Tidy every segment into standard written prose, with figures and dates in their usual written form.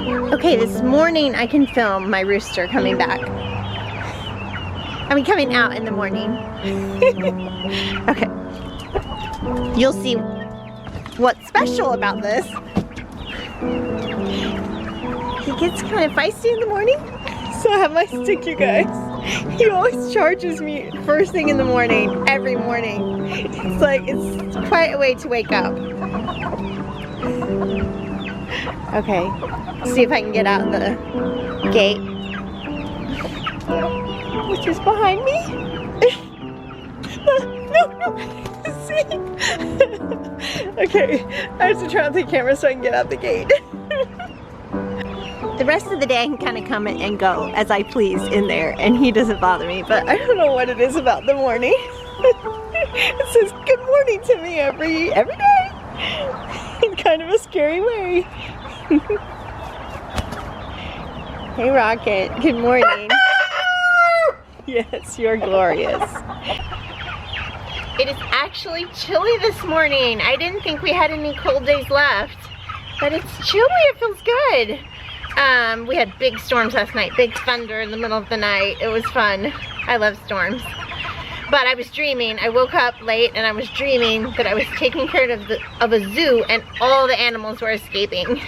Okay, this morning I can film my rooster coming back. I mean, coming out in the morning. Okay. You'll see what's special about this. He gets kind of feisty in the morning, so I have my stick, you guys. He always charges me first thing in the morning, every morning. It's like, it's quite a way to wake up. Okay, see if I can get out the gate, which is behind me. No, see? Okay, I have to turn on the camera so I can get out the gate. The rest of the day I can kind of come and go as I please in there, and he doesn't bother me, but I don't know what it is about the morning. It says good morning to me every day in kind of a scary way. Hey Rocket, good morning. Yes, you're glorious. It is actually chilly this morning. I didn't think we had any cold days left, but it's chilly, it feels good. We had big storms last night, big thunder in the middle of the night. It was fun. I love storms. But I was dreaming, I woke up late and I was dreaming that I was taking care of a zoo and all the animals were escaping.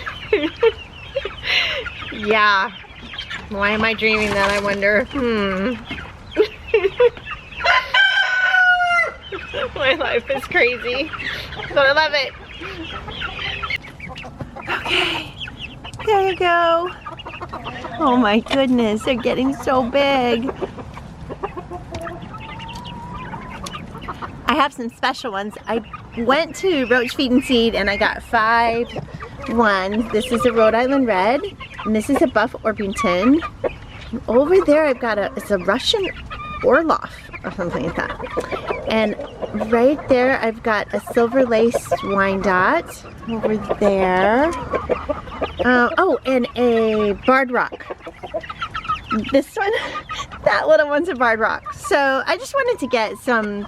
Yeah. Why am I dreaming that, I wonder? My life is crazy, but I love it. Okay, there you go. Oh my goodness, they're getting so big. I have some special ones. I went to Roach Feed and Seed and I got 5 ones. This is a Rhode Island Red, and this is a Buff Orpington. And over there I've got it's a Russian Orloff or something like that. And right there I've got a Silver Lace Wyandotte over there. Oh, and a Barred Rock. This one, that little one's a Barred Rock. So I just wanted to get some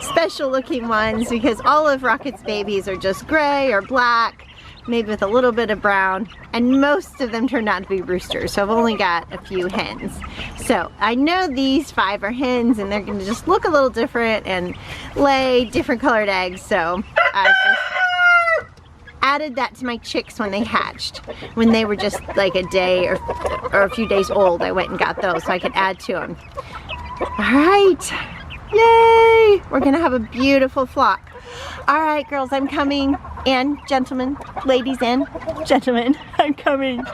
special looking ones because all of Rocket's babies are just gray or black, maybe with a little bit of brown, and most of them turned out to be roosters, so I've only got a few hens. So I know these 5 are hens and they're gonna just look a little different and lay different colored eggs, so I just added that to my chicks when they hatched. When they were just like a day or a few days old, I went and got those so I could add to them. All right. Yay! We're gonna have a beautiful flock. All right, girls, I'm coming. And gentlemen, ladies and gentlemen, I'm coming.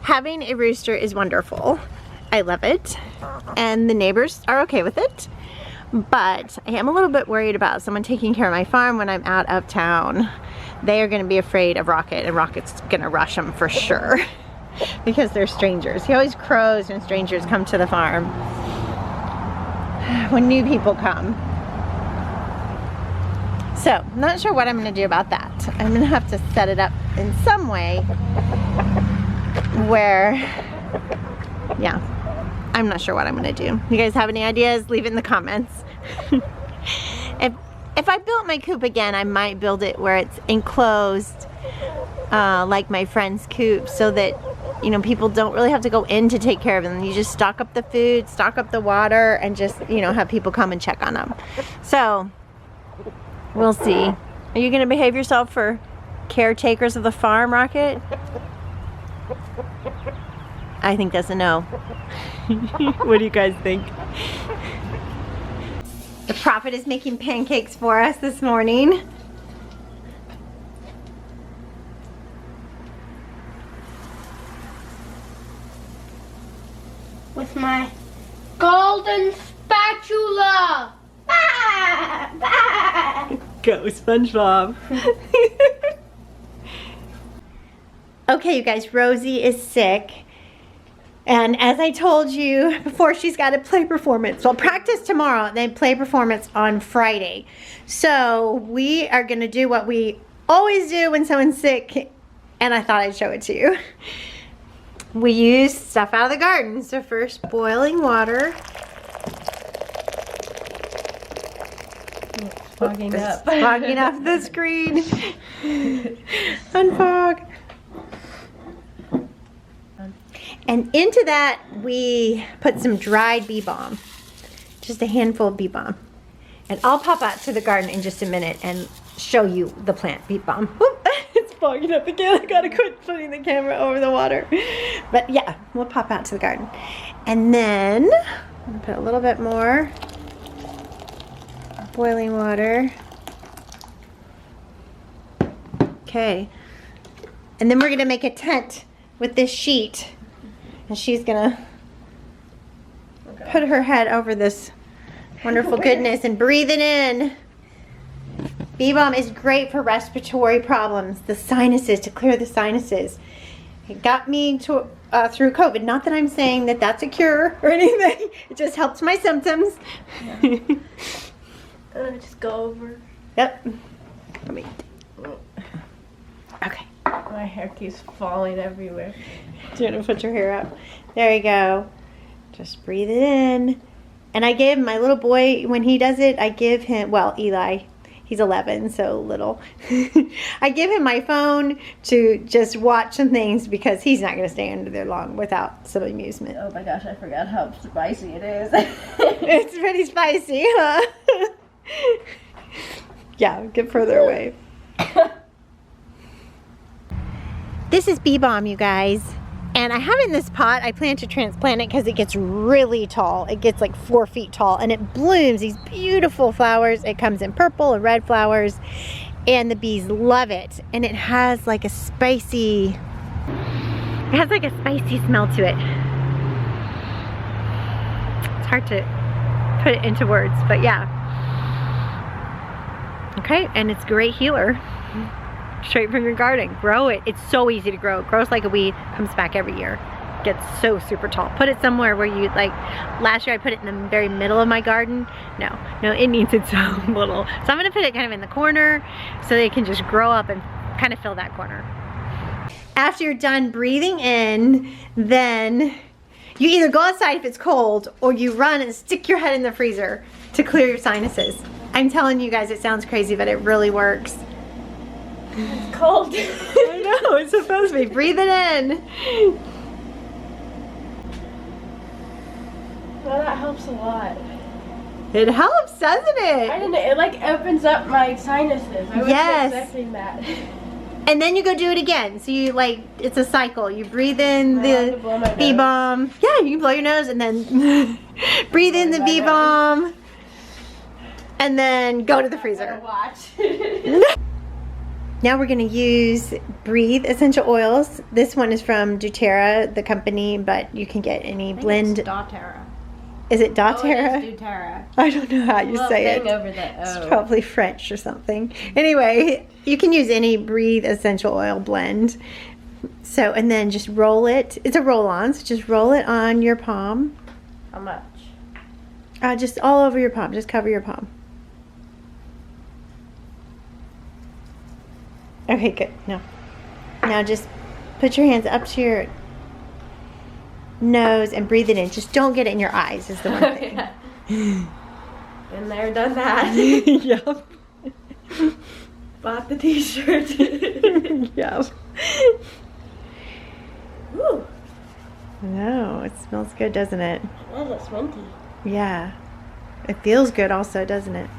Having a rooster is wonderful. I love it. And the neighbors are okay with it. But I am a little bit worried about someone taking care of my farm when I'm out of town. They are going to be afraid of Rocket, and Rocket's going to rush them for sure because they're strangers. He always crows when strangers come to the farm, when new people come. So, I'm not sure what I'm going to do about that. I'm going to have to set it up in some way where, yeah, I'm not sure what I'm going to do. You guys have any ideas? Leave it in the comments. If I built my coop again, I might build it where it's enclosed, like my friend's coop, so that, you know, people don't really have to go in to take care of them. You just stock up the food, stock up the water, and just, you know, have people come and check on them. So, we'll see. Are you going to behave yourself for caretakers of the farm, Rocket? I think that's a no. What do you guys think? The Prophet is making pancakes for us this morning. With my golden spatula. Ah, ah. Go, SpongeBob. Okay, you guys, Rosie is sick. And as I told you before, she's got a play performance. Well, practice tomorrow and then play performance on Friday. So we are gonna do what we always do when someone's sick, and I thought I'd show it to you. We use stuff out of the garden. So first, boiling water. It's fogging up. It's fogging off the screen. Unfog. And into that, we put some dried bee balm. Just a handful of bee balm. And I'll pop out to the garden in just a minute and show you the plant bee balm. Whoop, it's fogging up again. I gotta quit putting the camera over the water. But yeah, we'll pop out to the garden. And then, I'm gonna put a little bit more boiling water. Okay. And then we're gonna make a tent with this sheet. And she's gonna put her head over this wonderful goodness and breathe it in. Bee balm is great for respiratory problems, the sinuses, to clear the sinuses. It got me to, through COVID. Not that I'm saying that that's a cure or anything. It just helps my symptoms. Yeah. Just go over. Yep. Let me. Okay. My hair keeps falling everywhere. Do you want to put your hair up? There you go. Just breathe it in. And I give my little boy, when he does it, I give him, well, Eli, he's 11, so little. I give him my phone to just watch some things because he's not going to stay under there long without some amusement. Oh my gosh, I forgot how spicy it is. It's pretty spicy, huh? Yeah, get further away. This is bee balm, you guys. And I have it in this pot. I plan to transplant it because it gets really tall. It gets like 4 feet tall and it blooms these beautiful flowers. It comes in purple and red flowers and the bees love it. And it has like a spicy smell to it. It's hard to put it into words, but yeah. Okay, and it's a great healer. Straight from your garden. Grow it. It's so easy to grow. It grows like a weed, comes back every year. Gets so super tall. Put it somewhere where you, like, last year I put it in the very middle of my garden. No, it needs its own little. So I'm gonna put it kind of in the corner so they can just grow up and kind of fill that corner. After you're done breathing in, then you either go outside if it's cold or you run and stick your head in the freezer to clear your sinuses. I'm telling you guys, it sounds crazy, but it really works. It's cold. I know, it's supposed to be. Breathe it in. Well, that helps a lot. It helps, doesn't it? I didn't know, it like opens up my sinuses. I wasn't expecting that. And then you go do it again. So you like, it's a cycle. You breathe in the bee balm. Yeah, you can blow your nose and then breathe in the bee balm. And then go to the freezer. Watch. Now we're going to use Breathe essential oils. This one is from doTERRA, the company, but you can get any blend. It's doTERRA. Is it doTERRA? Oh, it is doTERRA. I don't know how you say it. Over the O. It's probably French or something. Anyway, you can use any Breathe essential oil blend. So, and then just roll it. It's a roll-on, so just roll it on your palm. How much? Just all over your palm. Just cover your palm. Okay, good. No. Now just put your hands up to your nose and breathe it in. Just don't get it in your eyes is the one thing. Been there, done that. Yep. Bought the t-shirt. Yep. Ooh. No, it smells good, doesn't it? Oh, that's minty. Yeah. It feels good also, doesn't it?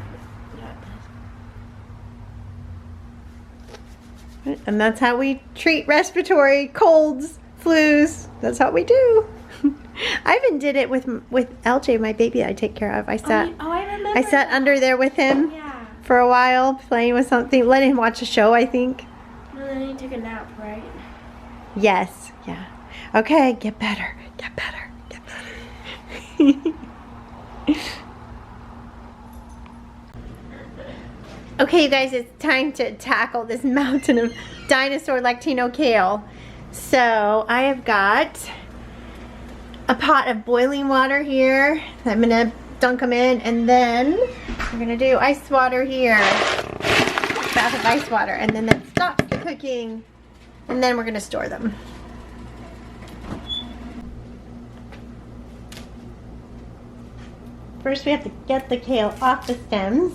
And that's how we treat respiratory colds, flus. That's how we do. I even did it with LJ, my baby I take care of. I sat under there with him for a while, playing with something, letting him watch a show, I think. And then he took a nap, right? Yes, yeah. Okay, get better, get better, get better. Okay, you guys, it's time to tackle this mountain of dinosaur Latino kale. So I have got a pot of boiling water here. I'm gonna dunk them in, and then we're gonna do ice water here. Bath of ice water, and then that stops the cooking, and then we're gonna store them. First we have to get the kale off the stems.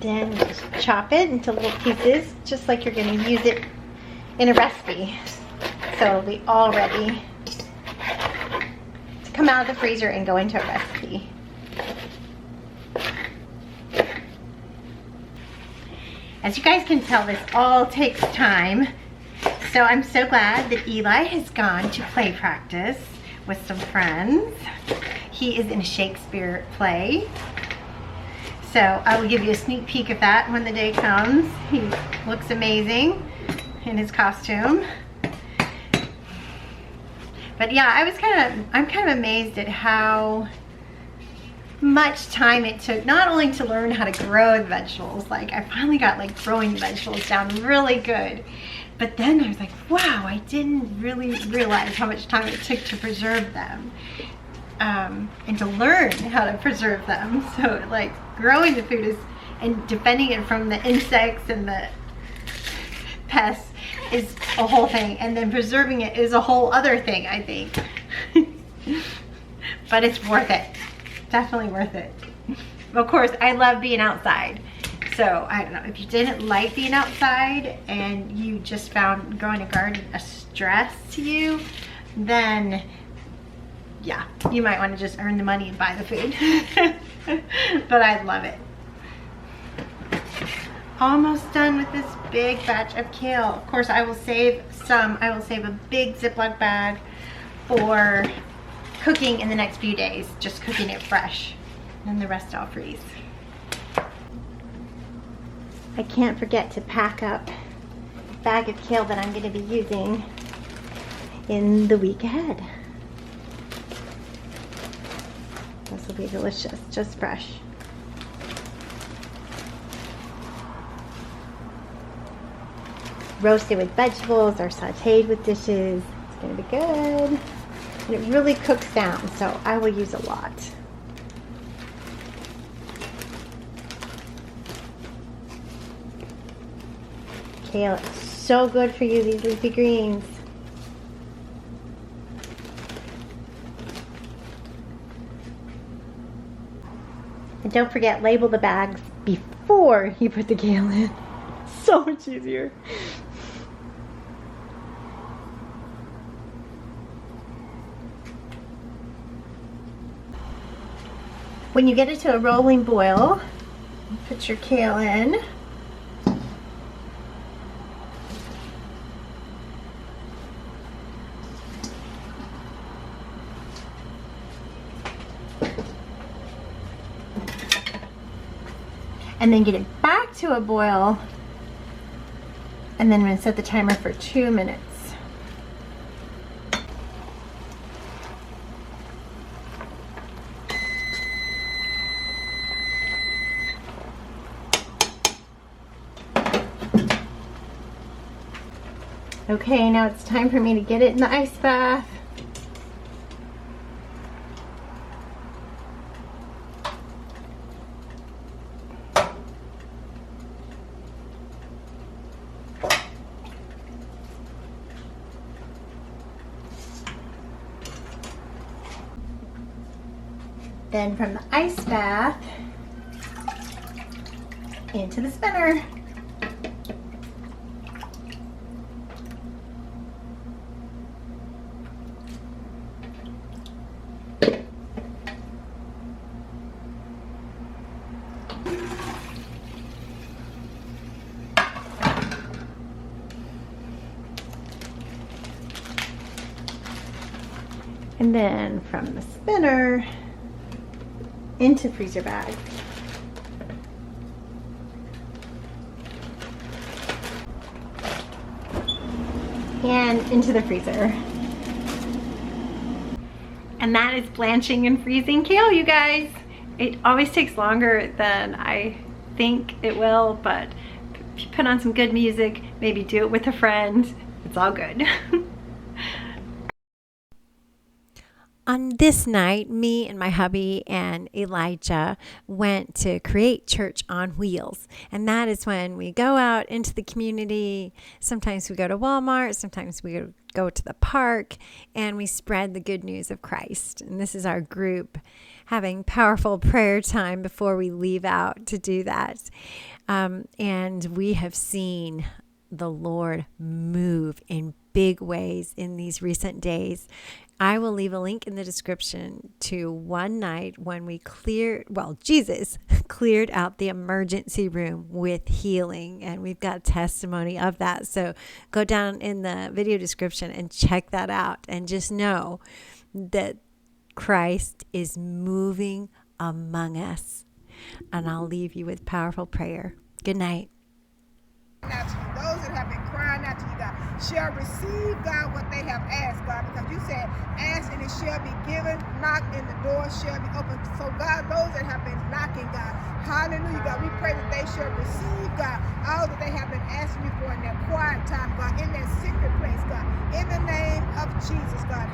Then just chop it into little pieces, just like you're going to use it in a recipe. So it'll be all ready to come out of the freezer and go into a recipe. As you guys can tell, this all takes time. So I'm so glad that Eli has gone to play practice with some friends. He is in a Shakespeare play. So I will give you a sneak peek of that when the day comes. He looks amazing in his costume. But yeah, I'm kind of amazed at how much time it took, not only to learn how to grow the vegetables, like I finally got like growing the vegetables down really good, but then I was like, wow, I didn't really realize how much time it took to preserve them. And to learn how to preserve them. So like growing the food and defending it from the insects and the pests is a whole thing. And then preserving it is a whole other thing, I think. But it's worth it. Definitely worth it. Of course, I love being outside. So I don't know, if you didn't like being outside and you just found growing a garden a stress to you, then yeah, you might want to just earn the money and buy the food. But I love it. Almost done with this big batch of kale. Of course, I will save some. I will save a big Ziploc bag for cooking in the next few days, just cooking it fresh. And the rest I'll freeze. I can't forget to pack up a bag of kale that I'm going to be using in the week ahead. This will be delicious, just fresh. Roasted with vegetables or sauteed with dishes. It's going to be good. And it really cooks down, so I will use a lot. Kale is so good for you, these leafy greens. And don't forget, label the bags before you put the kale in. So much easier. When you get it to a rolling boil, put your kale in. And then get it back to a boil, and then I'm going to set the timer for 2 minutes. Okay, now it's time for me to get it in the ice bath. Then from the ice bath into the spinner. And then from the spinner into freezer bag. And into the freezer. And that is blanching and freezing kale, you guys. It always takes longer than I think it will, but if you put on some good music, maybe do it with a friend, it's all good. On this night, me and my hubby and Elijah went to create Church on Wheels. And that is when we go out into the community. Sometimes we go to Walmart, sometimes we go go to the park, and we spread the good news of Christ. And this is our group having powerful prayer time before we leave out to do that. And we have seen the Lord move in big ways in these recent days. I will leave a link in the description to one night when Jesus cleared out the emergency room with healing, and we've got testimony of that. So go down in the video description and check that out, and just know that Christ is moving among us. And I'll leave you with powerful prayer. Good night. Now to you, those that have been crying out to you, God, shall receive, God, what they have asked, God, because you said, ask and it shall be given, knock and the door shall be opened. So, God, those that have been knocking, God, hallelujah, God, we pray that they shall receive, God, all that they have been asking you for in their quiet time, God, in their secret place, God, in the name of Jesus, God.